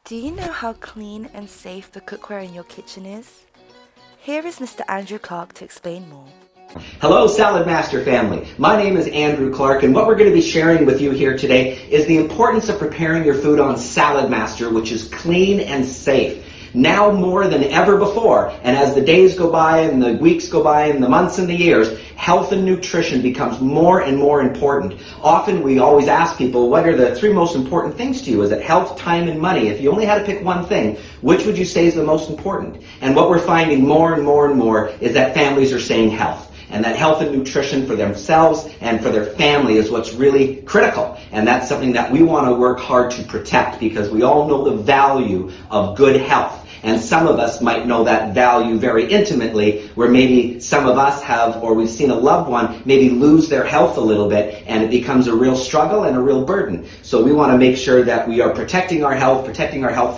Do you know how clean and safe the cookware in your kitchen is? Here is Mr. Andrew Clark to explain more. Hello, Salad Master family. My name is Andrew Clark, and what we're going to be sharing with you here today is the importance of preparing your food on Salad Master, which is clean and safe. Now more than ever before, and as the days go by and the weeks go by and the months and the years, health and nutrition becomes more and more important. Often we always ask people, what are the three most important things to you? Is it health, time, and money? If you only had to pick one thing, which would you say is the most important? And what we're finding more and more and more is that families are saying health. And that health and nutrition for themselves and for their family is what's really critical. And that's something that we want to work hard to protect, because we all know the value of good health. And some of us might know that value very intimately, where maybe some of us have, or we've seen a loved one maybe lose their health a little bit, and it becomes a real struggle and a real burden. So we want to make sure that we are protecting our health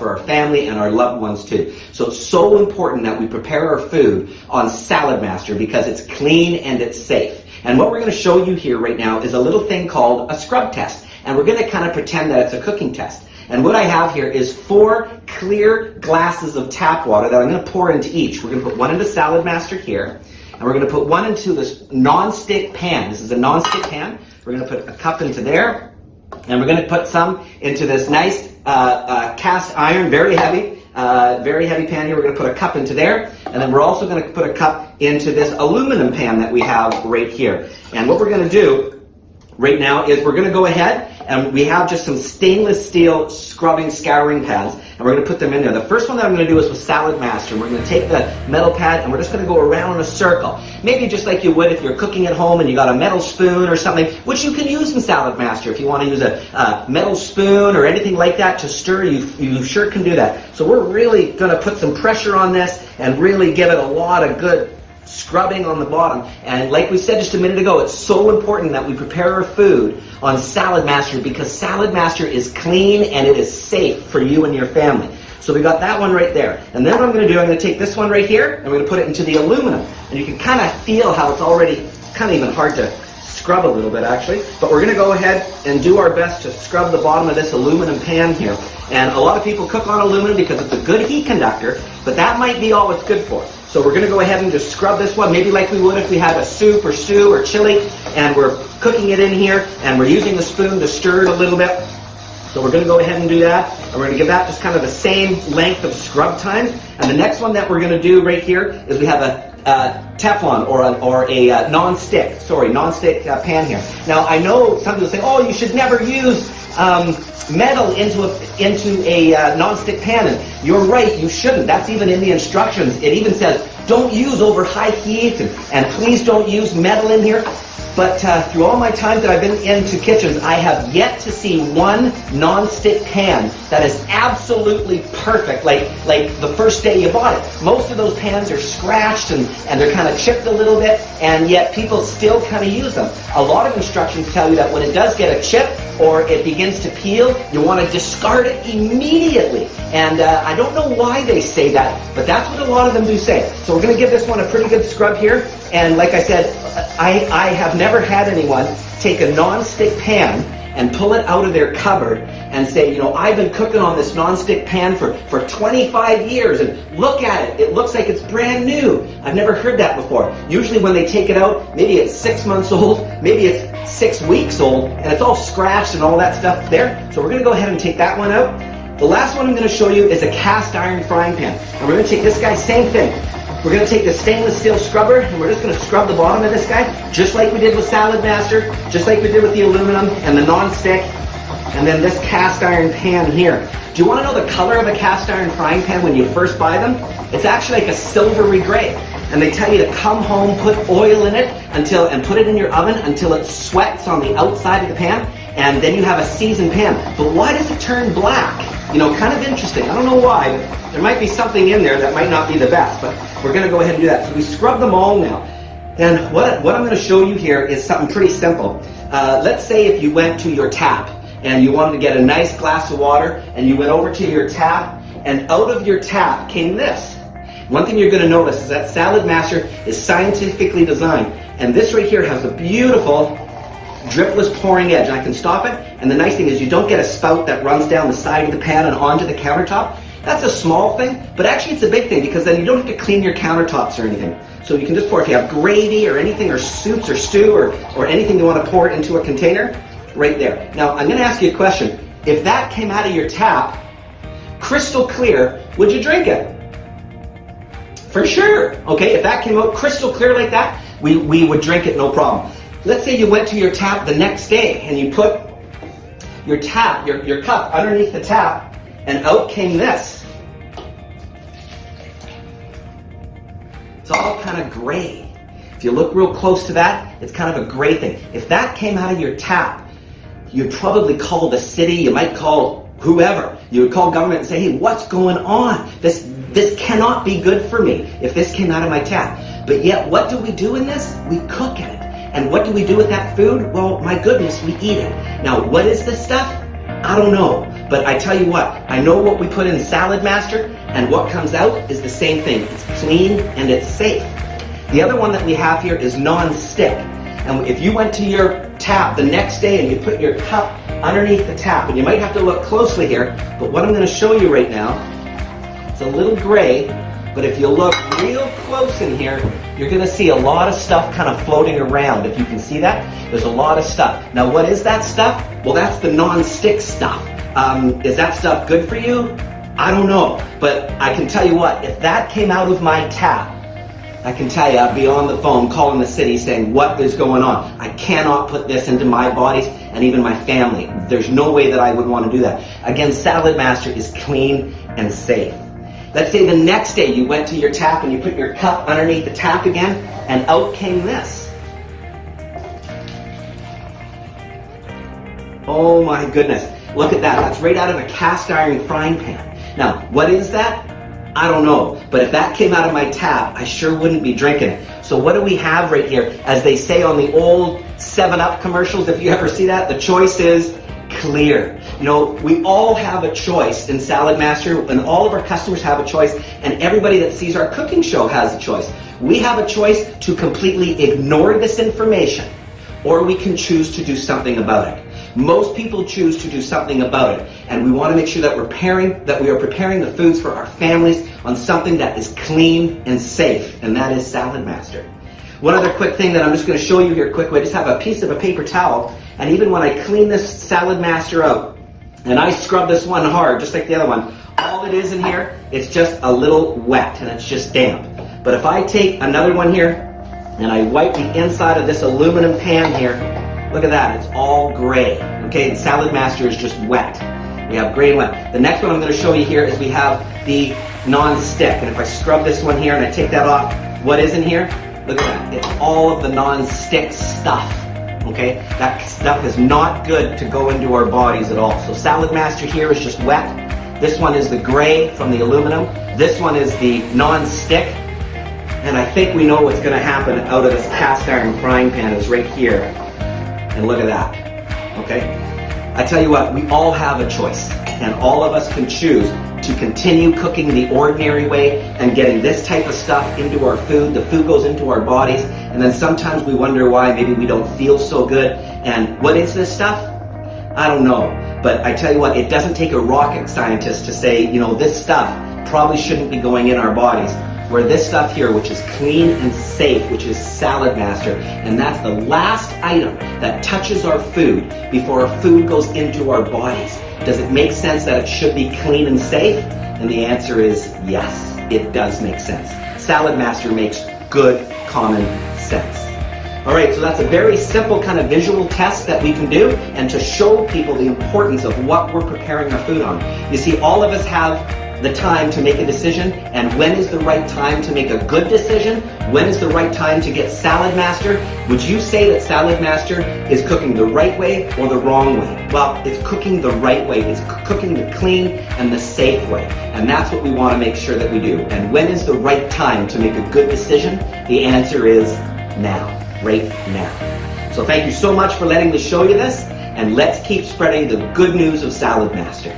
for our family and our loved ones too. So it's so important that we prepare our food on Salad Master, because it's clean and it's safe. And what we're going to show you here right now is a little thing called a scrub test. And we're going to kind of pretend that it's a cooking test. And what I have here is 4 clear glasses of tap water that I'm going to pour into each. We're going to put one into Salad Master here, and we're going to put one into this non-stick pan. This is a non-stick pan. We're going to put a cup into there, and we're going to put some into this nice cast iron, very heavy pan here. We're going to put a cup into there, and then we're also going to put a cup into this aluminum pan that we have right here. And what we're going to do right now is we're going to go ahead, and we have just some stainless steel scouring pads, and we're going to put them in there. The first one that I'm going to do is with Salad Master. We're going to take the metal pad, and we're just going to go around in a circle. Maybe just like you would if you're cooking at home and you got a metal spoon or something, which you can use in Salad Master. If you want to use a metal spoon or anything like that to stir, you sure can do that. So we're really going to put some pressure on this and really give it a lot of good scrubbing on the bottom. And like we said just a minute ago, it's so important that we prepare our food on Salad Master, because Salad Master is clean and it is safe for you and your family. So we got that one right there. And then what I'm going to do, I'm going to take this one right here, and we're going to put it into the aluminum. And you can kind of feel how it's already kind of even hard to scrub a little bit actually. But we're going to go ahead and do our best to scrub the bottom of this aluminum pan here. And a lot of people cook on aluminum because it's a good heat conductor, but that might be all it's good for. So we're going to go ahead and just scrub this one, maybe like we would if we had a soup or stew or chili, and we're cooking it in here, and we're using the spoon to stir it a little bit. So we're going to go ahead and do that, and we're going to give that just kind of the same length of scrub time. And the next one that we're going to do right here is we have a Teflon or a non-stick pan here. Now I know some people say, oh, you should never use metal into a non-stick pan, and you're right, you shouldn't. That's even in the instructions. It even says don't use over high heat, and please don't use metal in here. But through all my time that I've been into kitchens, I have yet to see one non-stick pan that is absolutely perfect, like the first day you bought it. Most of those pans are scratched and they're kind of chipped a little bit, and yet people still kind of use them. A lot of instructions tell you that when it does get a chip or it begins to peel, you want to discard it immediately. And I don't know why they say that, but that's what a lot of them do say. So we're going to give this one a pretty good scrub here. And like I said, I have never had anyone take a non-stick pan and pull it out of their cupboard and say, you know, I've been cooking on this non-stick pan for 25 years, and look at it, it looks like it's brand new. I've never heard that before. Usually when they take it out, maybe it's 6 months old, maybe it's 6 weeks old, and it's all scratched and all that stuff there. So we're going to go ahead and take that one out. The last one I'm going to show you is a cast iron frying pan. And we're going to take this guy, same thing. We're going to take the stainless steel scrubber, and we're just going to scrub the bottom of this guy, just like we did with Salad Master, just like we did with the aluminum and the non-stick, and then this cast iron pan here. Do you want to know the color of a cast iron frying pan when you first buy them? It's actually like a silvery gray. And they tell you to come home, put oil in it, and put it in your oven until it sweats on the outside of the pan, and then you have a seasoned pan. But why does it turn black? You know, kind of interesting. I don't know why, but there might be something in there that might not be the best, but we're going to go ahead and do that. So we scrub them all now. And what I'm going to show you here is something pretty simple. Let's say if you went to your tap and you wanted to get a nice glass of water, and you went over to your tap, and out of your tap came this. One thing you're going to notice is that Salad Master is scientifically designed, and this right here has a beautiful dripless pouring edge. And I can stop it, and the nice thing is you don't get a spout that runs down the side of the pan and onto the countertop. That's a small thing, but actually it's a big thing because then you don't have to clean your countertops or anything. So you can just pour, if you have gravy or anything, or soups or stew or anything you want to pour into a container, right there. Now, I'm going to ask you a question. If that came out of your tap, crystal clear, would you drink it? For sure. Okay, if that came out crystal clear like that, we would drink it, no problem. Let's say you went to your tap the next day and you put your tap, your cup underneath the tap, and out came this. It's all kind of gray. If you look real close to that, it's kind of a gray thing. If that came out of your tap, you'd probably call the city, you might call whoever. You would call government and say, hey, what's going on? This cannot be good for me if this came out of my tap. But yet, what do we do in this? We cook in it. And what do we do with that food? Well, my goodness, we eat it. Now, what is this stuff? I don't know. But I tell you what, I know what we put in Salad Master, and what comes out is the same thing. It's clean and it's safe. The other one that we have here is non-stick. And if you went to your tap the next day and you put your cup underneath the tap, and you might have to look closely here, but what I'm going to show you right now, it's a little gray, but if you look real close in here, you're going to see a lot of stuff kind of floating around. If you can see that, there's a lot of stuff. Now, what is that stuff? Well, that's the non-stick stuff. Is that stuff good for you? I don't know, but I can tell you what, if that came out of my tap, I can tell you I'd be on the phone calling the city saying, what is going on? I cannot put this into my bodies and even my family. There's no way that I would want to do that. Again, Salad Master is clean and safe. Let's say the next day you went to your tap and you put your cup underneath the tap again, and out came this. Oh my goodness. Look at that. That's right out of a cast iron frying pan. Now, what is that? I don't know. But if that came out of my tap, I sure wouldn't be drinking it. So what do we have right here? As they say on the old 7-Up commercials, if you ever see that, the choice is clear. You know, we all have a choice in Salad Master, and all of our customers have a choice, and everybody that sees our cooking show has a choice. We have a choice to completely ignore this information, or we can choose to do something about it. Most people choose to do something about it, and we want to make sure that we are preparing the foods for our families on something that is clean and safe, and that is Salad Master. One other quick thing that I'm just going to show you here quickly, I just have a piece of a paper towel, and even when I clean this Salad Master out, and I scrub this one hard, just like the other one, all it is in here, it's just a little wet, and it's just damp. But if I take another one here, and I wipe the inside of this aluminum pan here, look at that, it's all gray. Okay, the Salad Master is just wet. We have gray and wet. The next one I'm going to show you here is we have the non-stick. And if I scrub this one here and I take that off, what is in here? Look at that. It's all of the non-stick stuff. Okay, that stuff is not good to go into our bodies at all. So Salad Master here is just wet. This one is the gray from the aluminum. This one is the non-stick. And I think we know what's going to happen out of this cast iron frying pan is right here. And look at that, okay? I tell you what, we all have a choice, and all of us can choose to continue cooking the ordinary way and getting this type of stuff into our food. The food goes into our bodies, and then sometimes we wonder why maybe we don't feel so good. And what is this stuff? I don't know, but I tell you what, it doesn't take a rocket scientist to say, you know, this stuff probably shouldn't be going in our bodies. Where this stuff here, which is clean and safe, which is Salad Master, and that's the last item that touches our food before our food goes into our bodies. Does it make sense that it should be clean and safe? And the answer is yes, it does make sense. Salad Master makes good common sense. All right, so that's a very simple kind of visual test that we can do, and to show people the importance of what we're preparing our food on. You see, all of us have the time to make a decision, and when is the right time to make a good decision? When is the right time to get Salad Master? Would you say that Salad Master is cooking the right way or the wrong way? Well, it's cooking the right way. It's cooking the clean and the safe way. And that's what we want to make sure that we do. And when is the right time to make a good decision? The answer is now, right now. So thank you so much for letting me show you this, and let's keep spreading the good news of Salad Master.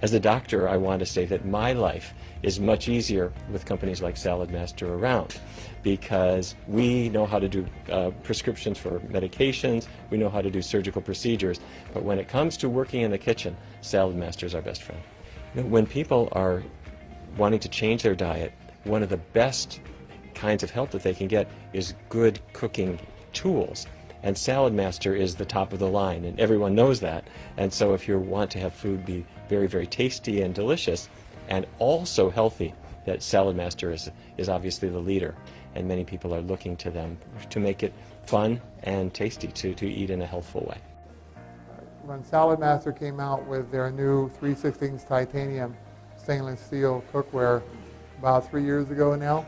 As a doctor, I want to say that my life is much easier with companies like Salad Master around, because we know how to do prescriptions for medications, we know how to do surgical procedures, but when it comes to working in the kitchen, Salad Master is our best friend. You know, when people are wanting to change their diet, one of the best kinds of help that they can get is good cooking tools. And Salad Master is the top of the line, and everyone knows that. And so if you want to have food be very, very tasty and delicious, and also healthy, that Salad Master is obviously the leader. And many people are looking to them to make it fun and tasty to eat in a healthful way. When Salad Master came out with their new 3/16 titanium stainless steel cookware about 3 years ago now,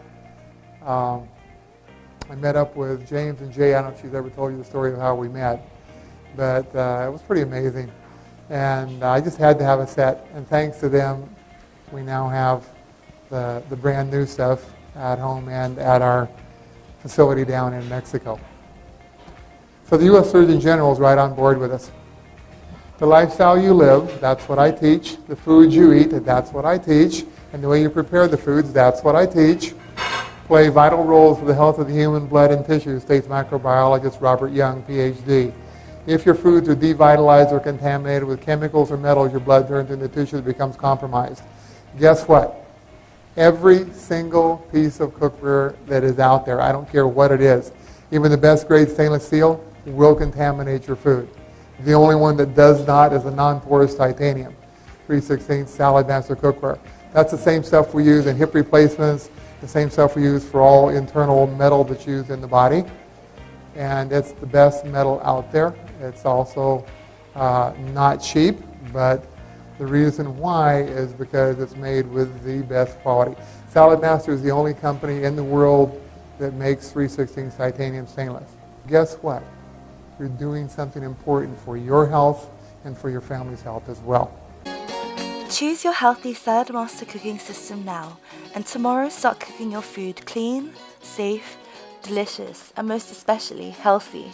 I met up with James and Jay. I don't know if she's ever told you the story of how we met, but it was pretty amazing. And I just had to have a set, and thanks to them, we now have the brand new stuff at home and at our facility down in Mexico. So the U.S. Surgeon General is right on board with us. The lifestyle you live, that's what I teach. The foods you eat, that's what I teach. And the way you prepare the foods, that's what I teach. Play vital roles for the health of the human blood and tissue, states microbiologist Robert Young, PhD. If your foods are devitalized or contaminated with chemicals or metals, your blood turns into tissue that becomes compromised. Guess what? Every single piece of cookware that is out there, I don't care what it is, even the best grade stainless steel, will contaminate your food. The only one that does not is a non-porous titanium, 3/16 Salad Master cookware. That's the same stuff we use in hip replacements, the same stuff we use for all internal metal that's used in the body. And it's the best metal out there. It's also not cheap, but the reason why is because it's made with the best quality. Salad Master is the only company in the world that makes 3/16 titanium stainless. Guess what? You're doing something important for your health and for your family's health as well. Choose your healthy Salad Master cooking system now, and tomorrow start cooking your food clean, safe, delicious, and most especially healthy.